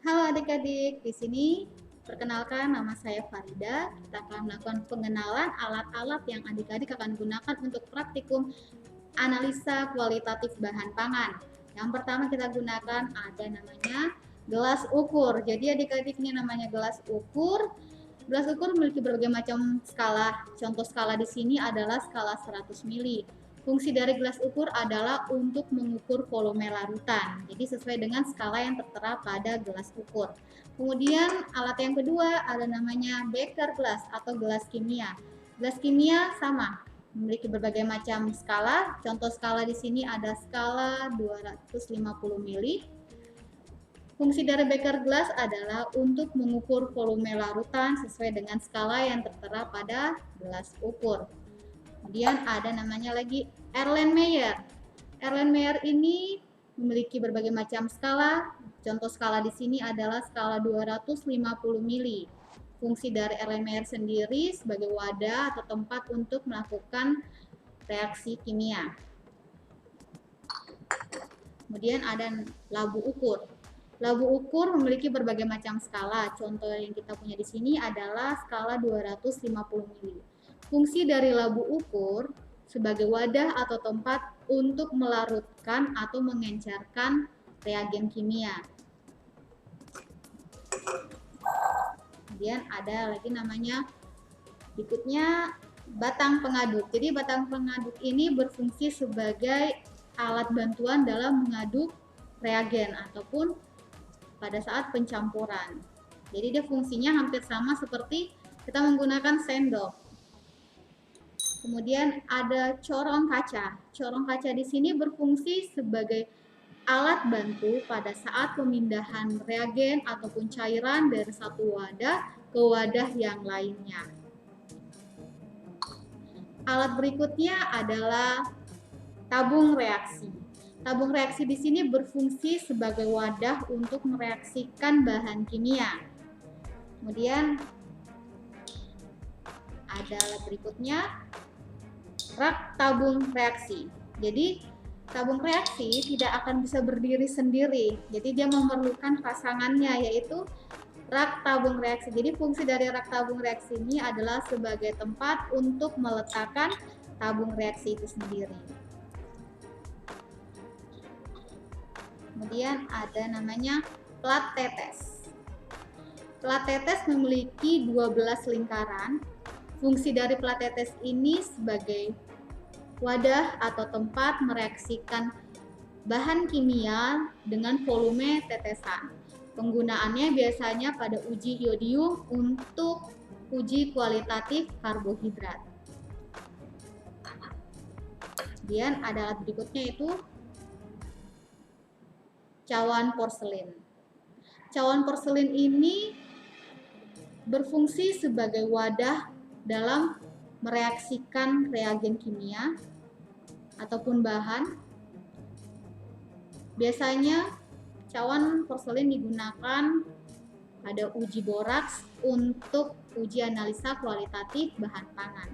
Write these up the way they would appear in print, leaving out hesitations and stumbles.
Halo adik-adik, di sini perkenalkan nama saya Farida. Kita akan melakukan pengenalan alat-alat yang adik-adik akan gunakan untuk praktikum analisa kualitatif bahan pangan. Yang pertama kita gunakan ada namanya gelas ukur. Jadi adik-adik ini namanya gelas ukur. Gelas ukur memiliki berbagai macam skala. Contoh skala di sini adalah skala 100 mili. Fungsi dari gelas ukur adalah untuk mengukur volume larutan. Jadi sesuai dengan skala yang tertera pada gelas ukur. Kemudian alat yang kedua ada namanya beker glass atau gelas kimia. Gelas kimia sama, memiliki berbagai macam skala. Contoh skala di sini ada skala 250 mili. Fungsi dari beker glass adalah untuk mengukur volume larutan sesuai dengan skala yang tertera pada gelas ukur. Kemudian ada namanya lagi Erlenmeyer. Erlenmeyer ini memiliki berbagai macam skala. Contoh skala di sini adalah skala 250 mili. Fungsi dari Erlenmeyer sendiri sebagai wadah atau tempat untuk melakukan reaksi kimia. Kemudian ada labu ukur. Labu ukur memiliki berbagai macam skala. Contoh yang kita punya di sini adalah skala 250 mili. Fungsi dari labu ukur sebagai wadah atau tempat untuk melarutkan atau mengencerkan reagen kimia. Kemudian ada lagi namanya berikutnya batang pengaduk. Jadi batang pengaduk ini berfungsi sebagai alat bantuan dalam mengaduk reagen ataupun pada saat pencampuran. Jadi dia fungsinya hampir sama seperti kita menggunakan sendok. Kemudian ada corong kaca. Corong kaca di sini berfungsi sebagai alat bantu pada saat pemindahan reagen ataupun cairan dari satu wadah ke wadah yang lainnya. Alat berikutnya adalah tabung reaksi. Tabung reaksi di sini berfungsi sebagai wadah untuk mereaksikan bahan kimia. Kemudian ada alat berikutnya rak tabung reaksi. Jadi tabung reaksi tidak akan bisa berdiri sendiri. Jadi dia memerlukan pasangannya yaitu rak tabung reaksi. Jadi fungsi dari rak tabung reaksi ini adalah sebagai tempat untuk meletakkan tabung reaksi itu sendiri. Kemudian ada namanya plat tetes. Plat tetes memiliki 12 lingkaran. Fungsi dari plat tetes ini sebagai wadah atau tempat mereaksikan bahan kimia dengan volume tetesan. Penggunaannya biasanya pada uji iodium untuk uji kualitatif karbohidrat. Kemudian ada alat berikutnya itu cawan porselin. Cawan porselin ini berfungsi sebagai wadah dalam mereaksikan reagen kimia ataupun bahan. Biasanya cawan porselin digunakan pada uji boraks untuk uji analisa kualitatif bahan pangan.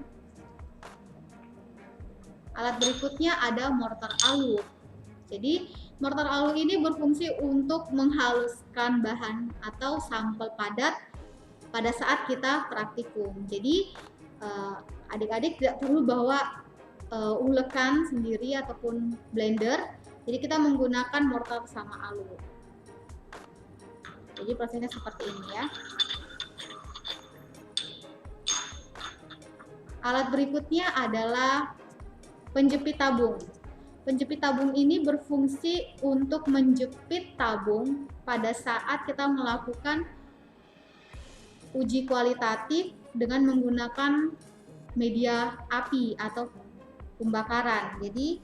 Alat berikutnya ada mortar alu. Jadi mortar alu ini berfungsi untuk menghaluskan bahan atau sampel padat pada saat kita praktikum. Jadi adik-adik tidak perlu bawa ulekan sendiri ataupun blender. Jadi kita menggunakan mortar sama alu. Jadi prosesnya seperti ini ya. Alat berikutnya adalah penjepit tabung. Penjepit tabung ini berfungsi untuk menjepit tabung pada saat kita melakukan uji kualitatif dengan menggunakan media api atau pembakaran. Jadi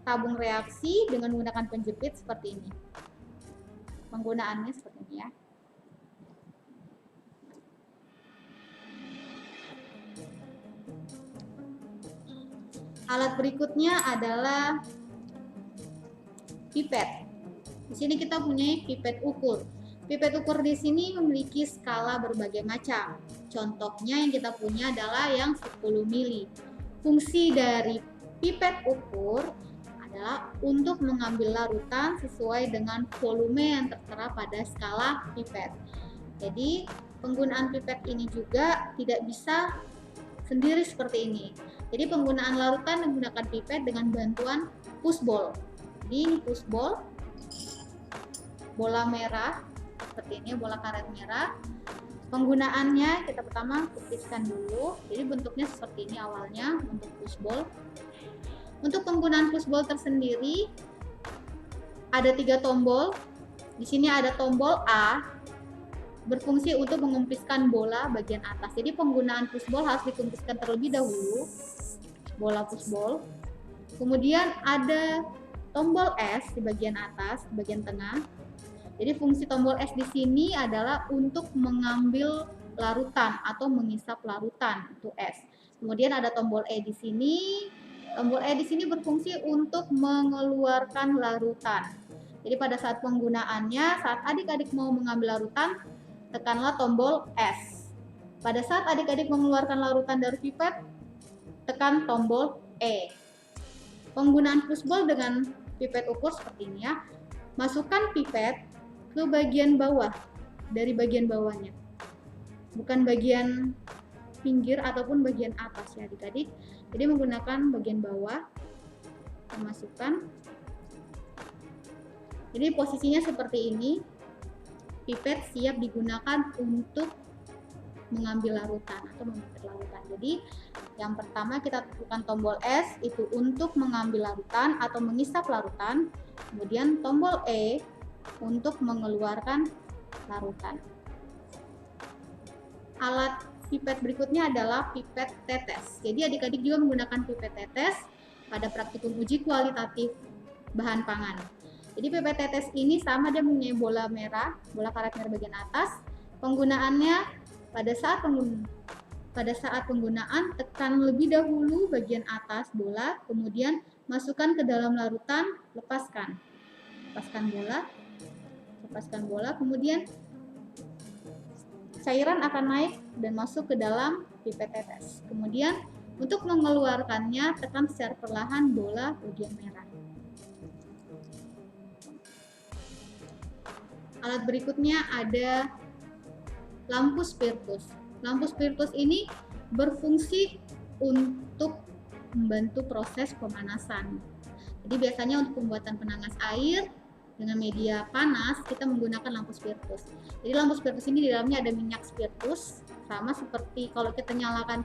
tabung reaksi dengan menggunakan penjepit seperti ini. Penggunaannya seperti ini ya. Alat berikutnya adalah pipet. Di sini kita punya pipet ukur. Pipet ukur di sini memiliki skala berbagai macam. Contohnya yang kita punya adalah yang 10 mili. Fungsi dari pipet ukur adalah untuk mengambil larutan sesuai dengan volume yang tertera pada skala pipet. Jadi penggunaan pipet ini juga tidak bisa sendiri seperti ini. Jadi penggunaan larutan menggunakan pipet dengan bantuan pushball. Jadi ini pushball, bola merah seperti ini, bola karet merah. Penggunaannya kita pertama pupiskan dulu. Jadi bentuknya seperti ini awalnya untuk pushball. Untuk penggunaan pushball tersendiri ada 3 tombol. Di sini ada tombol A berfungsi untuk mengempiskan bola bagian atas. Jadi penggunaan pushball harus digempiskan terlebih dahulu, bola pushball. Kemudian ada tombol S di bagian atas, di bagian tengah. Jadi fungsi tombol S di sini adalah untuk mengambil larutan atau mengisap larutan, itu S. Kemudian ada tombol E di sini. Tombol E di sini berfungsi untuk mengeluarkan larutan. Jadi pada saat penggunaannya, saat adik-adik mau mengambil larutan, tekanlah tombol S. Pada saat adik-adik mengeluarkan larutan dari pipet, tekan tombol E. Penggunaan pushball dengan pipet ukur seperti ini ya. Masukkan pipet ke bagian bawah, dari bagian bawahnya. Bukan bagian pinggir ataupun bagian atas ya adik-adik. Jadi menggunakan bagian bawah, kita masukkan. Jadi posisinya seperti ini. Pipet siap digunakan untuk mengambil larutan atau memipet larutan. Jadi yang pertama kita tekan tombol S itu untuk mengambil larutan atau mengisap larutan. Kemudian tombol E untuk mengeluarkan larutan. Alat pipet berikutnya adalah pipet tetes. Jadi adik-adik juga menggunakan pipet tetes pada praktikum uji kualitatif bahan pangan. Jadi pipet tetes ini sama, dia mempunyai bola merah, bola karet merah bagian atas. Penggunaannya pada saat penggunaan tekan lebih dahulu bagian atas bola, kemudian masukkan ke dalam larutan, lepaskan bola, kemudian cairan akan naik dan masuk ke dalam pipet tetes. Kemudian untuk mengeluarkannya tekan secara perlahan bola bagian merah. Alat berikutnya ada lampu spiritus. Lampu spiritus ini berfungsi untuk membantu proses pemanasan. Jadi biasanya untuk pembuatan penangas air dengan media panas kita menggunakan lampu spiritus. Jadi lampu spiritus ini di dalamnya ada minyak spiritus, sama seperti kalau kita nyalakan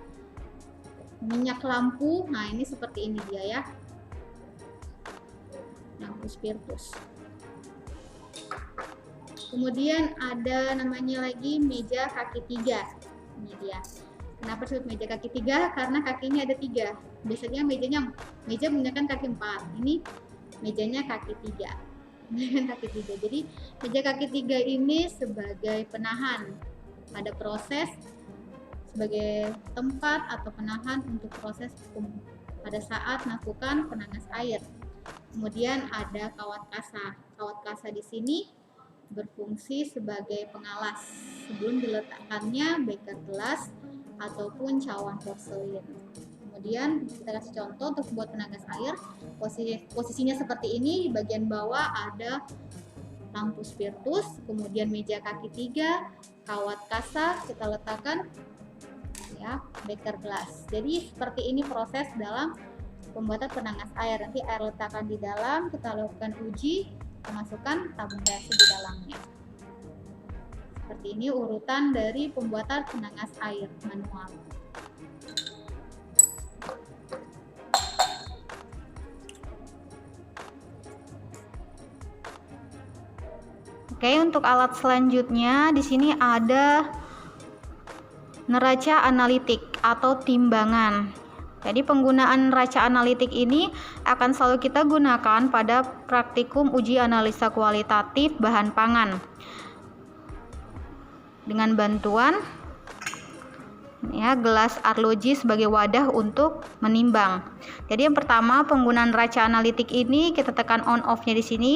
minyak lampu. Nah ini seperti ini dia ya, lampu spiritus. Kemudian ada namanya lagi meja kaki 3. Ini dia. Kenapa disebut meja kaki 3? Karena kakinya ada 3. Biasanya meja menggunakan kaki 4. Ini mejanya kaki 3. Jadi meja kaki 3 ini sebagai penahan pada proses, sebagai tempat atau penahan untuk proses pada saat melakukan penangas air. Kemudian ada kawat kasa. Kawat kasa di sini berfungsi sebagai pengalas sebelum diletakkannya beker gelas ataupun cawan porselin. Kemudian kita kasih contoh untuk membuat penangas air. Posisinya seperti ini. Di bagian bawah ada lampu spiritus, kemudian meja kaki 3, kawat kasa kita letakkan ya, beker gelas. Jadi seperti ini proses dalam pembuatan penangas air. Nanti air letakkan di dalam, kita lakukan uji, kita masukkan tabung reaksi di dalamnya. Seperti ini urutan dari pembuatan penangas air manual. Oke, untuk alat selanjutnya di sini ada neraca analitik atau timbangan. Jadi penggunaan neraca analitik ini akan selalu kita gunakan pada praktikum uji analisa kualitatif bahan pangan dengan bantuan ya gelas arloji sebagai wadah untuk menimbang. Jadi yang pertama penggunaan neraca analitik ini kita tekan on off-nya di sini.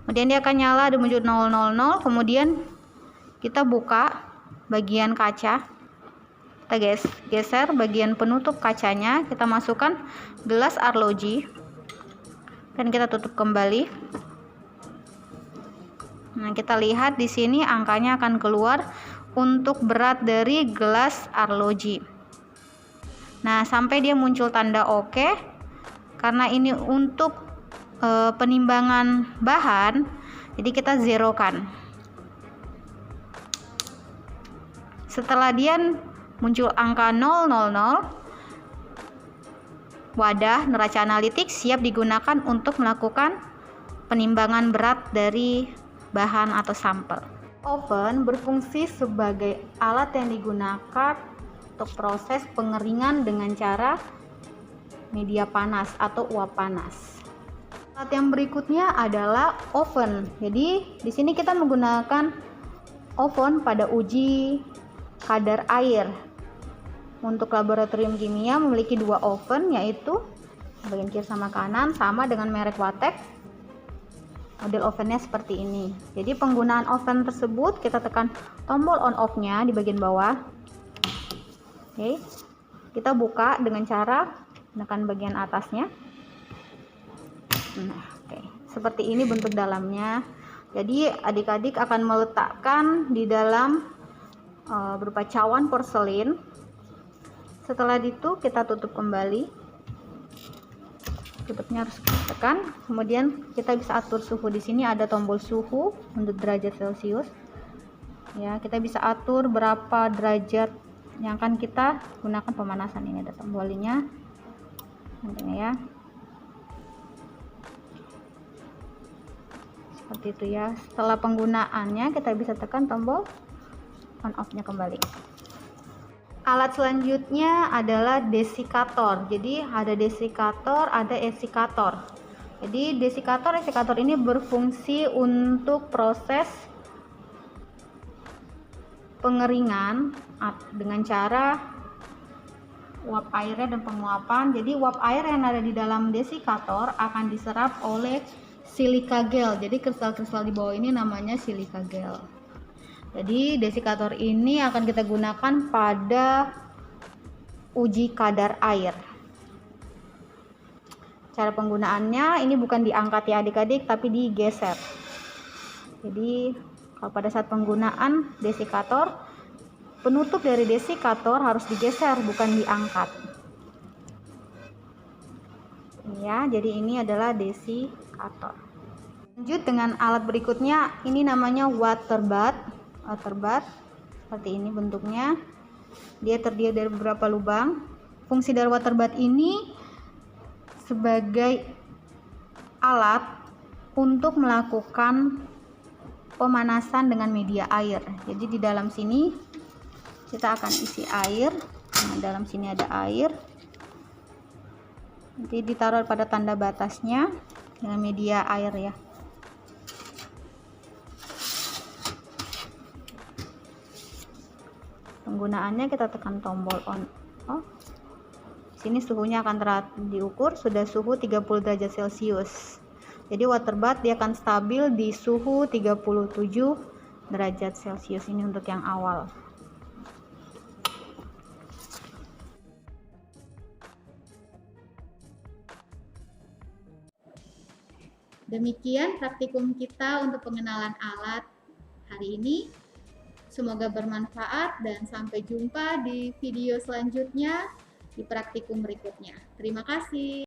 Kemudian dia akan nyala dan muncul 000, kemudian kita buka bagian kaca, kita geser bagian penutup kacanya, kita masukkan gelas arloji, Dan kita tutup kembali. Nah, kita lihat di sini angkanya akan keluar untuk berat dari gelas arloji. Nah, sampai dia muncul tanda oke. Karena ini untuk penimbangan bahan, jadi kita zerokan. Setelah dia muncul angka 000, wadah neraca analitik siap digunakan untuk melakukan penimbangan berat dari bahan atau sampel. Oven berfungsi sebagai alat yang digunakan untuk proses pengeringan dengan cara media panas atau uap panas. Alat yang berikutnya adalah oven. Jadi di sini kita menggunakan oven pada uji kadar air. Untuk laboratorium kimia memiliki dua oven, yaitu bagian kiri sama kanan, sama dengan merek Watek. Model ovennya seperti ini. Jadi penggunaan oven tersebut, kita tekan tombol on off-nya di bagian bawah. Oke. Kita buka dengan cara menekan bagian atasnya. Nah, oke. Seperti ini bentuk dalamnya. Jadi adik-adik akan meletakkan di dalam berupa cawan porselin. Setelah itu kita tutup kembali. Tutupnya harus tekan, kemudian kita bisa atur suhu. Di sini ada tombol suhu untuk derajat Celcius. Ya, kita bisa atur berapa derajat yang akan kita gunakan pemanasan. Ini ada tombolnya. Nantinya ya. Seperti itu ya. Setelah penggunaannya kita bisa tekan tombol on off-nya kembali. Alat selanjutnya adalah desikator. Jadi ada desikator, ada esikator. Jadi esikator ini berfungsi untuk proses pengeringan dengan cara uap airnya dan penguapan. Jadi uap air yang ada di dalam desikator akan diserap oleh silika gel. Jadi kristal-kristal di bawah ini namanya silika gel. Jadi desikator ini akan kita gunakan pada uji kadar air. Cara penggunaannya ini bukan diangkat ya adik-adik, tapi digeser. Jadi kalau pada saat penggunaan desikator, penutup dari desikator harus digeser, bukan diangkat. Ya, jadi ini adalah desikator. Lanjut dengan alat berikutnya, ini namanya water bath. Water bath seperti ini bentuknya. Dia terdiri dari beberapa lubang. Fungsi dari water bath ini sebagai alat untuk melakukan pemanasan dengan media air. Jadi di dalam sini kita akan isi air. Nah, dalam sini ada air. Nanti ditaruh pada tanda batasnya dengan media air ya. Penggunaannya kita tekan tombol on off. Sini suhunya akan diukur, sudah suhu 30 derajat Celcius. Jadi water bath dia akan stabil di suhu 37 derajat Celcius. Ini untuk yang awal. Demikian praktikum kita untuk pengenalan alat hari ini. Semoga bermanfaat dan sampai jumpa di video selanjutnya di praktikum berikutnya. Terima kasih.